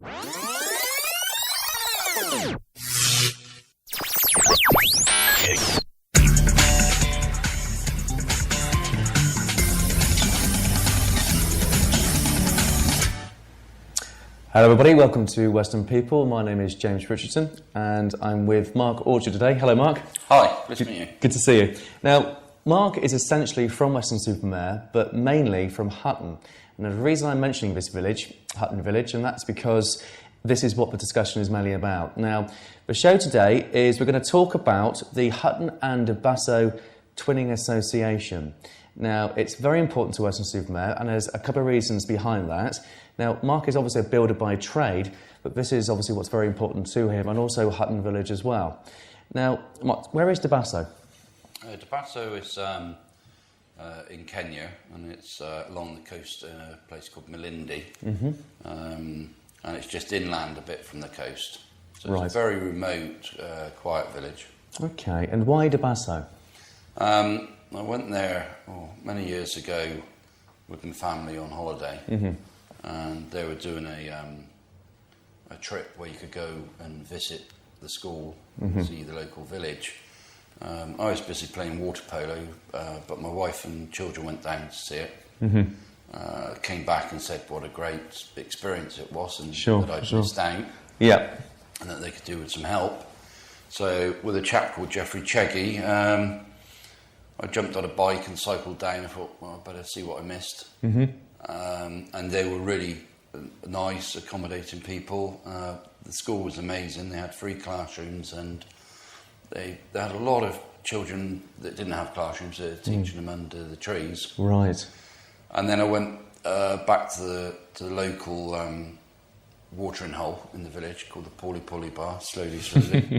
Hello everybody, welcome to Weston People. My name is James Richardson and I'm with Mark Orchard today. Hello Mark. Hi, nice to meet you. Good to see you. Now, Mark is essentially from Weston-super-Mare, but mainly from Hutton. And the reason I'm mentioning this village, Hutton Village, and that's because this is what the discussion is mainly about. Now, the show today is we're going to talk about the Hutton and Basso Twinning Association. Now, it's very important to Weston-super-Mare, and there's a couple of reasons behind that. Now, Mark is obviously a builder by trade, but this is obviously what's very important to him, and also Hutton Village as well. Now, Mark, where is Basso? Basso is in Kenya, and it's along the coast in a place called Malindi. And it's just inland a bit from the coast. So it's a very remote, quiet village. Okay, and why Basso? I went there many years ago with my family on holiday, and they were doing a trip where you could go and visit the school, see the local village. I was busy playing water polo, but my wife and children went down to see it. Came back and said what a great experience it was, and that I'd missed out, and that they could do with some help. So with a chap called Jeffrey Cheggy, I jumped on a bike and cycled down. I thought, well, I better see what I missed. And they were really nice, accommodating people. The school was amazing. They had 3 classrooms, and they had a lot of children that didn't have classrooms. They were teaching them under the trees. Right. And then I went back to the local watering hole in the village called the Puli Bar, slowly.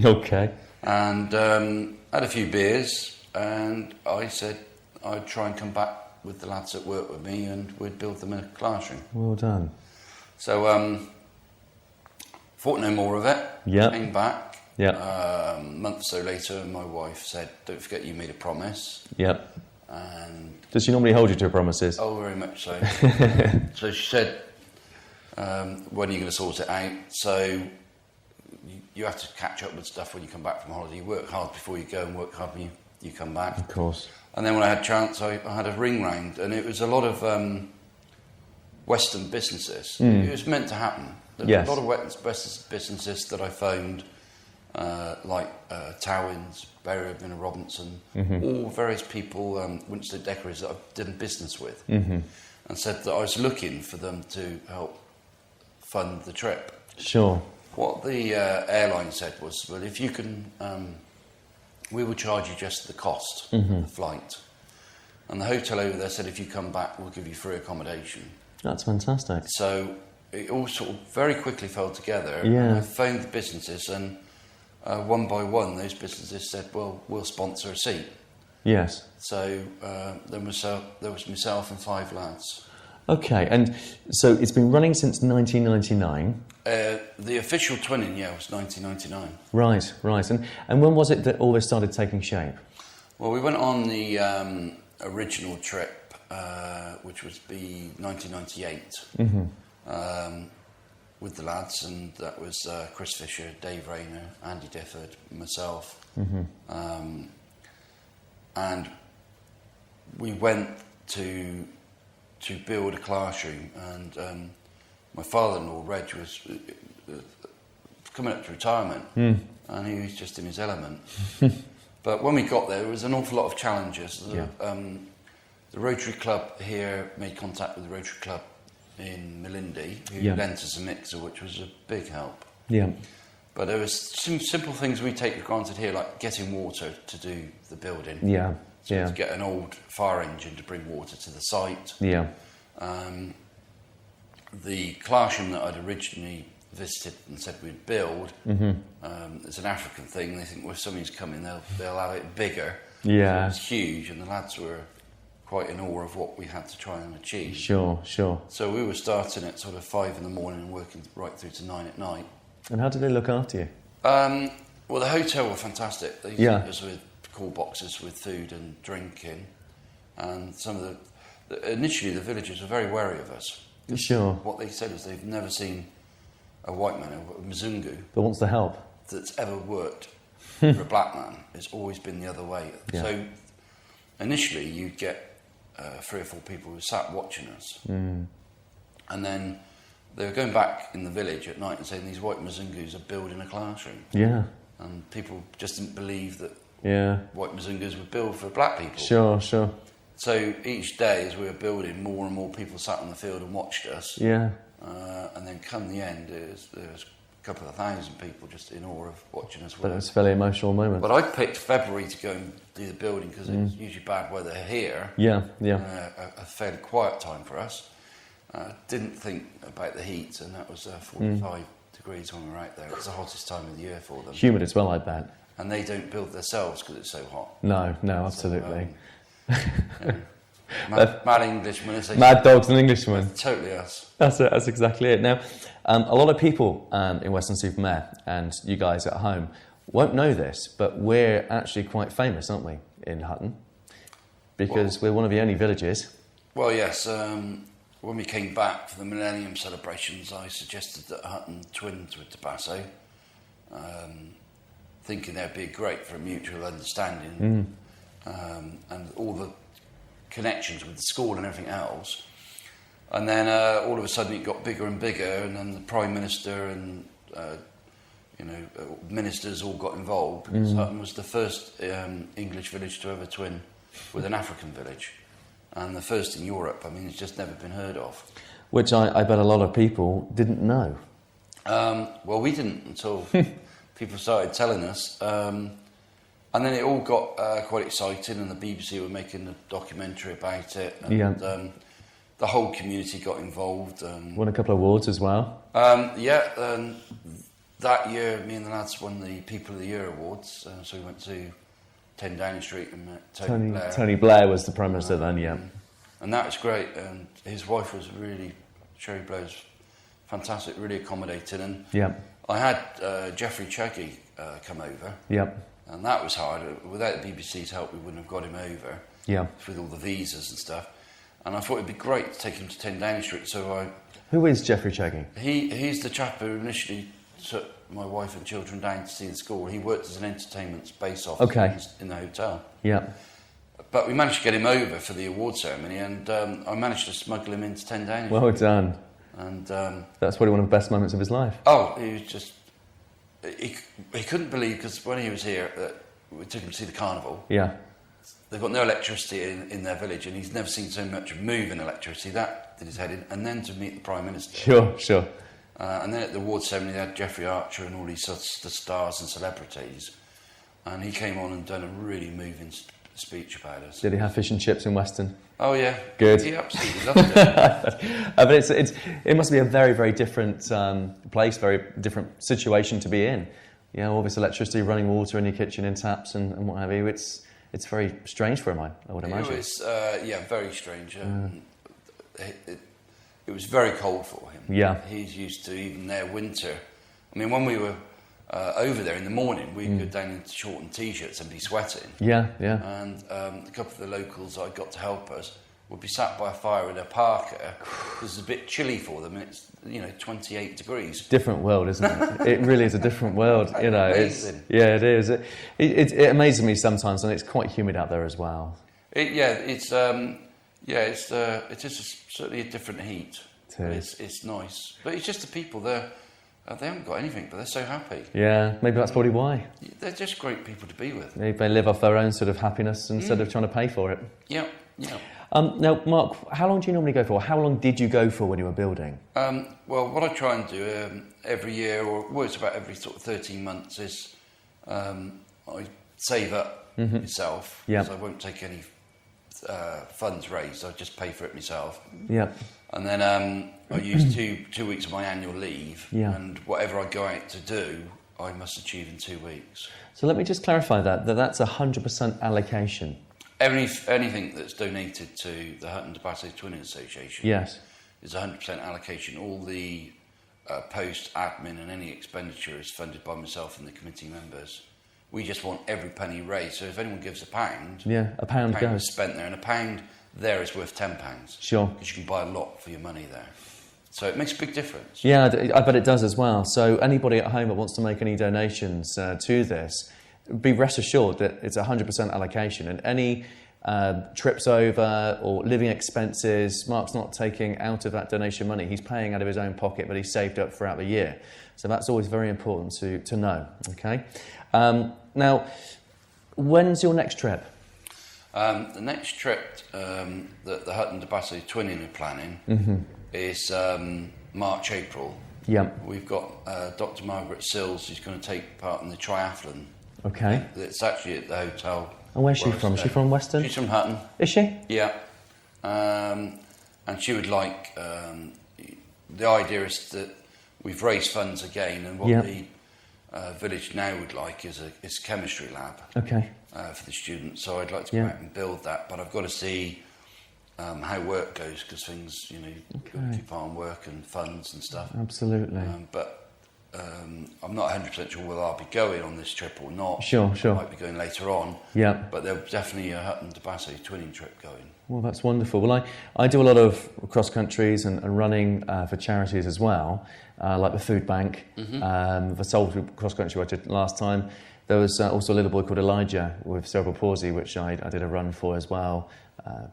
Okay. And had a few beers. And I said I'd try and come back with the lads that work with me, and we'd build them in a classroom. Well done. So, thought no more of it. Came back. A month or so later, my wife said, "Don't forget you made a promise." And does she normally hold you to her promises? Oh, very much so. So she said, "When are you going to sort it out?" So you have to catch up with stuff when you come back from holiday. You work hard before you go, and work hard when you come back. Of course. And then when I had a chance, I had a ring round, and it was a lot of Western businesses. It was meant to happen. There were a lot of Western businesses that I phoned, like Towins, Barry O'Brien Robinson, all various people, Winstead Decorators that I've done business with, and said that I was looking for them to help fund the trip. Sure. What the airline said was, well, if you can... we will charge you just the cost of the flight. And the hotel over there said, if you come back, we'll give you free accommodation. That's fantastic. So it all sort of very quickly fell together. Yeah. I phoned the businesses, and one by one, those businesses said, well, we'll sponsor a seat. Yes. So there was myself and 5 lads. Okay, and so it's been running since 1999. The official twinning, was 1999. Right. And when was it that all this started taking shape? Well, we went on the original trip, which was 1998, with the lads, and that was Chris Fisher, Dave Rayner, Andy Difford, myself. And we went to build a classroom, and my father-in-law, Reg, was coming up to retirement, and he was just in his element. But when we got there was an awful lot of challenges. The Rotary Club here made contact with the Rotary Club in Malindi, who lent us a mixer, which was a big help. But there was some simple things we take for granted here, like getting water to do the building. To get an old fire engine to bring water to the site. The classroom that I'd originally visited and said we'd build, it's an African thing. They think, well, if somebody's coming, they'll have it bigger. So it was huge, and the lads were quite in awe of what we had to try and achieve. Sure. So we were starting at sort of 5 in the morning and working right through to 9 at night. And how did they look after you? Well, the hotel were fantastic. They used us with call boxes with food and drinking, and some of initially the villagers were very wary of us. Sure. What they said is they've never seen a white man, a Mzungu, That wants to help. that's ever worked for a black man. It's always been the other way. Yeah. So initially you'd get 3 or 4 people who sat watching us, and then they were going back in the village at night and saying these white Mzungus are building a classroom. Yeah. And people just didn't believe that Yeah. white Mzungus would build for black people. Sure, sure. So each day as we were building, more and more people sat on the field and watched us. Yeah. And then come the end, there was a couple of thousand people just in awe of watching us But work. it was a fairly emotional moment. But I picked February to go and do the building because it was usually bad weather here. Yeah, yeah. A fairly quiet time for us. Didn't think about the heat, and that was 45 degrees when we were out there. It was the hottest time of the year for them. Humid as well, I bet. And they don't build themselves because it's so hot. No, absolutely. Mad Englishmen. As they Mad dogs and Englishmen. Totally us. That's exactly it. Now, a lot of people in Weston-super-Mare, and you guys at home, won't know this, but we're actually quite famous, aren't we, in Hutton? Because we're one of the only villages. Well, yes. When we came back for the Millennium celebrations, I suggested that Hutton twins with Tabasso, thinking they'd be great for a mutual understanding, and all the connections with the school and everything else. And then all of a sudden it got bigger and bigger, and then the Prime Minister and ministers all got involved, because Hutton was the first English village to ever twin with an African village, and the first in Europe. I mean, it's just never been heard of. Which I bet a lot of people didn't know. Well, we didn't until people started telling us. And then it all got quite exciting, and the BBC were making a documentary about it, and the whole community got involved. Won a couple of awards as well. That year, me and the lads won the People of the Year awards, so we went to 10 Downing Street and met Tony Blair. Tony Blair was the Prime Minister then, yeah. And that was great, and his wife was Sherry Blair was fantastic, really accommodating. And I had Geoffrey Chuggy come over. Yep. And that was hard. Without the BBC's help, we wouldn't have got him over. Yeah. With all the visas and stuff. And I thought it'd be great to take him to 10 Downing Street. So Who is Geoffrey Chuggy? He's the chap who initially took my wife and children down to see the school. He worked as an entertainment space officer in the hotel. Yeah. But we managed to get him over for the award ceremony, and I managed to smuggle him into 10 Downing Street. Well done. And that's probably one of the best moments of his life. Oh, he was just... He couldn't believe, because when he was here, we took him to see the carnival. Yeah. They've got no electricity in their village, and he's never seen so much move in electricity. That did his head in. And then to meet the Prime Minister. Sure. And then at the award ceremony, they had Jeffrey Archer and all these sorts of stars and celebrities. And he came on and done a really moving speech about us. Did he have fish and chips in Weston? Oh, yeah. Good. He absolutely loved it. But it must be a very, very different place, very different situation to be in. You know, all this electricity, running water in your kitchen in taps and what have you. It's very strange for him, I would imagine. It was, very strange. It was very cold for him. Yeah. He's used to even their winter. I mean, when we were over there in the morning, we'd go down into short and T-shirts and be sweating. Yeah. And a couple of the locals I got to help us would be sat by a fire in a parka because it's a bit chilly for them, and it's 28 degrees. Different world, isn't it? It really is a different world. You know, amazing. It is. It amazes me sometimes, and it's quite humid out there as well. It is certainly a different heat. It's nice, but it's just the people there. They haven't got anything, but they're so happy. Yeah, maybe that's probably why. They're just great people to be with. Maybe they live off their own sort of happiness instead of trying to pay for it. Yeah. Now, Mark, how long do you normally go for? How long did you go for when you were building? Well, what I try and do every year, or it's about every sort of 13 months, is I save up myself. Yeah. So I won't take any funds raised. I just pay for it myself. Yeah. And then I use two weeks of my annual leave, and whatever I go out to do, I must achieve in 2 weeks. So let me just clarify that's 100% allocation. Anything that's donated to the Hutton Tabasso Twinning Association is 100% allocation. All the post, admin and any expenditure is funded by myself and the committee members. We just want every penny raised. So if anyone gives a pound, a pound goes. Is spent there, and a pound there is worth £10. Sure. Because you can buy a lot for your money there. So it makes a big difference. Yeah, I bet it does as well. So anybody at home that wants to make any donations to this, be rest assured that it's 100% allocation, and any trips over or living expenses, Mark's not taking out of that donation money. He's paying out of his own pocket, but he's saved up throughout the year. So that's always very important to know. Okay. Now, when's your next trip? The next trip that the Hutton to Basso Twinning are planning is March, April. Yeah. We've got Dr. Margaret Sills, who's going to take part in the triathlon. Okay. It's actually at the hotel. And where's she from? Is she from Weston? She's from Hutton. Is she? Yeah. And she would like... the idea is that we've raised funds again, and what the village now would like is a chemistry lab. Okay. For the students. So I'd like to go out and build that, but I've got to see how work goes, because things, you keep on work and funds and stuff. Absolutely. But I'm not 100% sure whether I'll be going on this trip or not. Sure. I might be going later on. Yeah. But there's definitely a Hutton to Basso twinning trip going. Well, that's wonderful. Well, I do a lot of cross countries and running for charities as well, like the food bank, the Salisbury cross country I did last time. There was also a little boy called Elijah with cerebral palsy, which I did a run for as well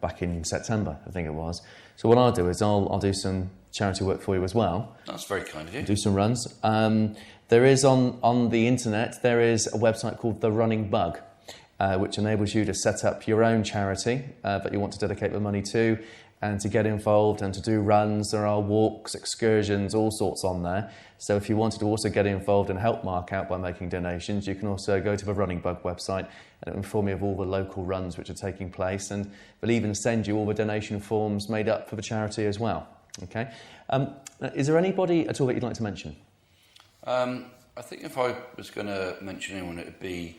back in September, I think it was. So what I'll do is I'll do some charity work for you as well. That's very kind of you. Do some runs. There is on the internet, there is a website called The Running Bug, which enables you to set up your own charity that you want to dedicate the money to, and to get involved and to do runs. There are walks, excursions, all sorts on there. So if you wanted to also get involved and help Mark out by making donations, you can also go to the Running Bug website and it will inform you of all the local runs which are taking place, and they'll even send you all the donation forms made up for the charity as well. Okay. Is there anybody at all that you'd like to mention? I think if I was going to mention anyone, it would be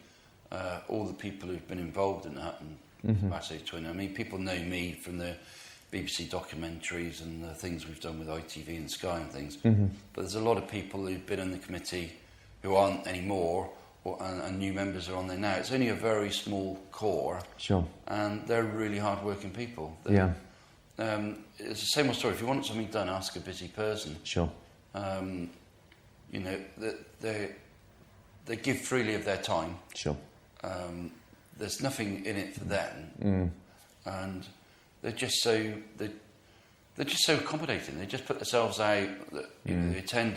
all the people who've been involved in the Hutton Basso Twin. I mean, people know me from the BBC documentaries and the things we've done with ITV and Sky and things. But there's a lot of people who've been in the committee who aren't anymore, and new members are on there now. It's only a very small core. Sure. And they're really hard-working people. Yeah. It's the same old story. If you want something done, ask a busy person. Sure. They give freely of their time. Sure. There's nothing in it for them, and they're just so accommodating. They just put themselves out. They attend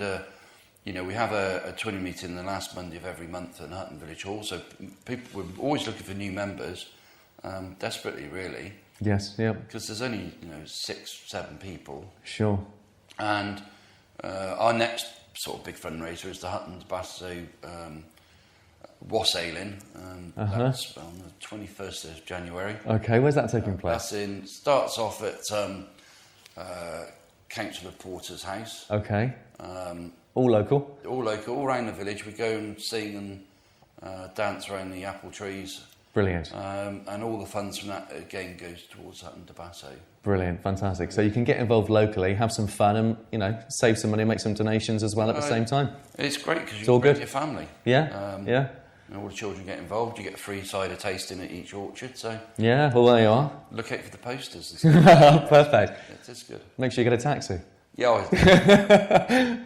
we have a twinning meeting the last Monday of every month at Hutton Village Hall. So we're always looking for new members, desperately, really. Yes. Yeah. Because there's only 6-7 people. Sure. And our next sort of big fundraiser is the Hutton to Basso Wassailing. That's on the 21st of January. Okay, where's that taking place? Starts off at Councillor Porter's house. Okay. All local? All local, all around the village. We go and sing and dance around the apple trees. Brilliant. And all the funds from that, again, goes towards Hutton to Basso. Brilliant, fantastic. So you can get involved locally, have some fun and, save some money, make some donations as well at the same time. It's great because you can bring your family. Yeah, yeah. All the children get involved. You get a free cider tasting at each orchard. So yeah, well, there you are. Look out for the posters and stuff. Perfect. It is good. Make sure you get a taxi. Yeah,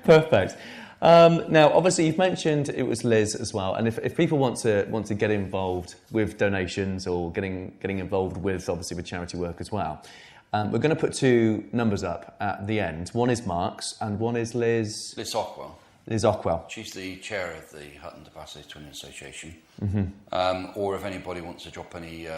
Perfect. Now, obviously, you've mentioned it was Liz as well, and if people want to get involved with donations or getting involved with charity work as well, we're going to put two numbers up at the end. One is Mark's, and one is Liz. Liz Ockwell. Liz Ockwell. She's the chair of the Hutton to Basso Twinning Association. Or if anybody wants to drop any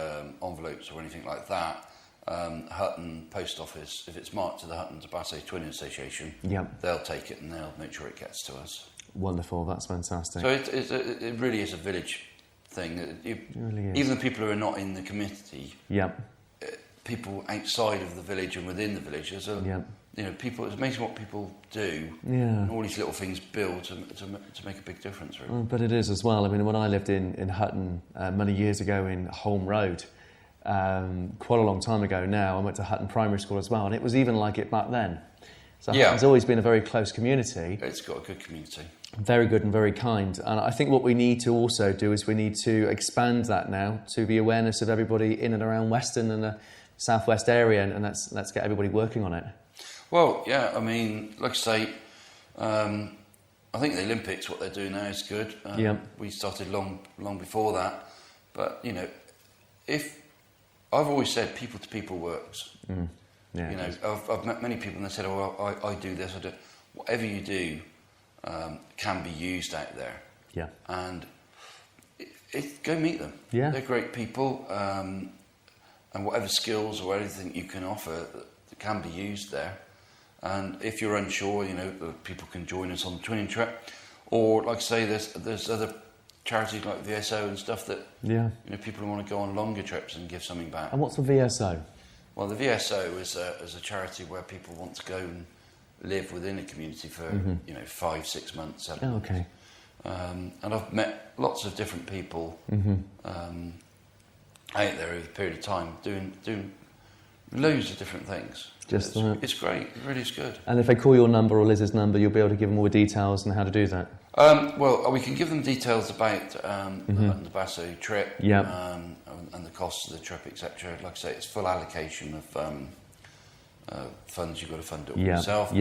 envelopes or anything like that, Hutton Post Office, if it's marked to the Hutton to Basso Twinning Association, they'll take it and they'll make sure it gets to us. Wonderful, that's fantastic. So it really is a village thing. It really is. Even the people who are not in the committee, people outside of the village and within the village, there's people. It's amazing what people do. Yeah. And all these little things build to make a big difference, really. But it is as well. I mean, when I lived in Hutton many years ago in Holme Road, quite a long time ago now, I went to Hutton Primary School as well, and it was even like it back then. So Hutton's always been a very close community. It's got a good community. Very good and very kind. And I think what we need to also do is we need to expand that now to the awareness of everybody in and around Weston and the southwest area, and let's get everybody working on it. Well, yeah, I mean, like I say, I think the Olympics, what they're doing now is good. We started long before that. But, you know, if I've always said people to people works. Yeah, you know, I've met many people and they said, oh, I do this, I do. Whatever you do can be used out there. Yeah. And go meet them. Yeah. They're great people. And whatever skills or anything you can offer can be used there. And if you're unsure, you know, people can join us on the twinning trip. Or, like I say, there's other charities like VSO and stuff that, you know, people who want to go on longer trips and give something back. And what's the VSO? Well, the VSO is a charity where people want to go and live within a community for, you know, 5-6 months. Oh, okay. And I've met lots of different people out there over a period of time doing loads of different things. It's great. It really is good. And if they call your number or Liz's number, you'll be able to give them all the details on how to do that? Well, we can give them details about the Basso trip and the costs of the trip, etc. Like I say, it's full allocation of funds. You've got to fund it all yourself.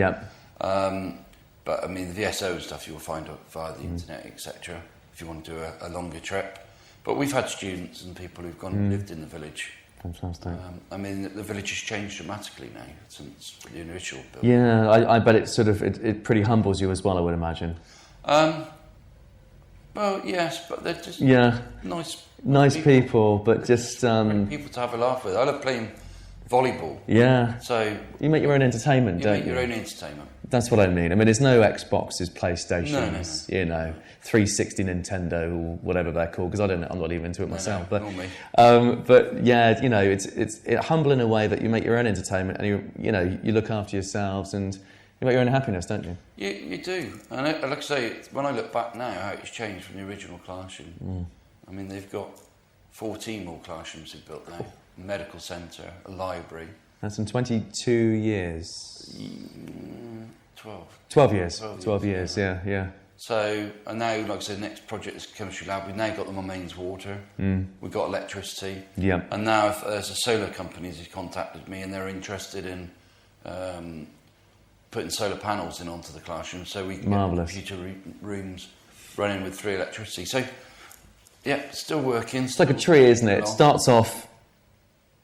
But I mean, the VSO and stuff you'll find out via the internet, etc. If you want to do a longer trip. But we've had students and people who've gone and lived in the village. Fantastic. I mean, the village has changed dramatically now since the initial build. Yeah, I bet it pretty humbles you as well, I would imagine. Well, yes, but they're just nice people, but just people to have a laugh with. I love playing volleyball. Yeah. So you make your own entertainment, don't you? You make your own entertainment. That's what I mean. I mean, there's no Xboxes, PlayStations, No. you know, 360 Nintendo or whatever they're called, because I'm not even into it myself. Nor me. But yeah, you know, it's humble in a way that you make your own entertainment and you look after yourselves and you make your own happiness, don't you? You do. And like I say, when I look back now, how it's changed from the original classroom. I mean, they've got 14 more classrooms they've built now. A medical centre, a library. That's in 22 years. 12 years. 12 years, yeah. So, and now, like I said, the next project is chemistry lab. We've now got them on mains water. We've got electricity. Yeah. And now if there's a solar company who's contacted me and they're interested in putting solar panels in onto the classroom, so we can get computer rooms running with free electricity. So, yeah, still working. It's like a tree, isn't it? It starts off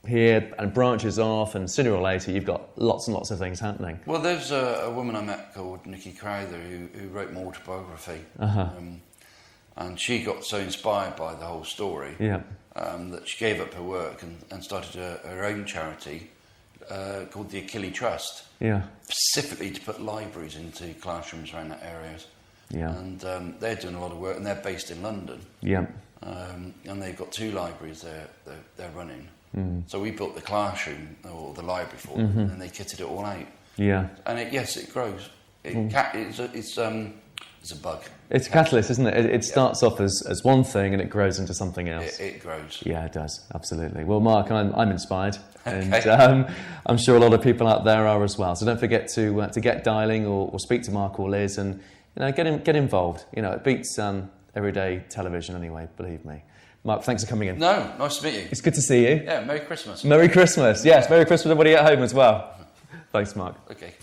here and branches off, and sooner or later you've got lots and lots of things happening. Well, there's a woman I met called Nikki Crowther who wrote my autobiography, and she got so inspired by the whole story that she gave up her work and started her own charity called the Achilles Trust, specifically to put libraries into classrooms around that area. And they're doing a lot of work, and they're based in London. And they've got 2 libraries they're running. So we built the classroom or the library for them, and then they kitted it all out. And it grows. It's a bug. It's a catalyst, isn't it? It starts off as one thing and it grows into something else. It grows. Yeah, it does. Absolutely. Well, Mark, I'm inspired, and Okay. I'm sure a lot of people out there are as well. So don't forget to get dialing or speak to Mark or Liz, and get involved. You know, it beats everyday television anyway. Believe me. Mark, thanks for coming in. No, nice to meet you. It's good to see you. Yeah, Merry Christmas. Merry Christmas. Yes, Merry Christmas, everybody at home as well. Thanks, Mark. Okay.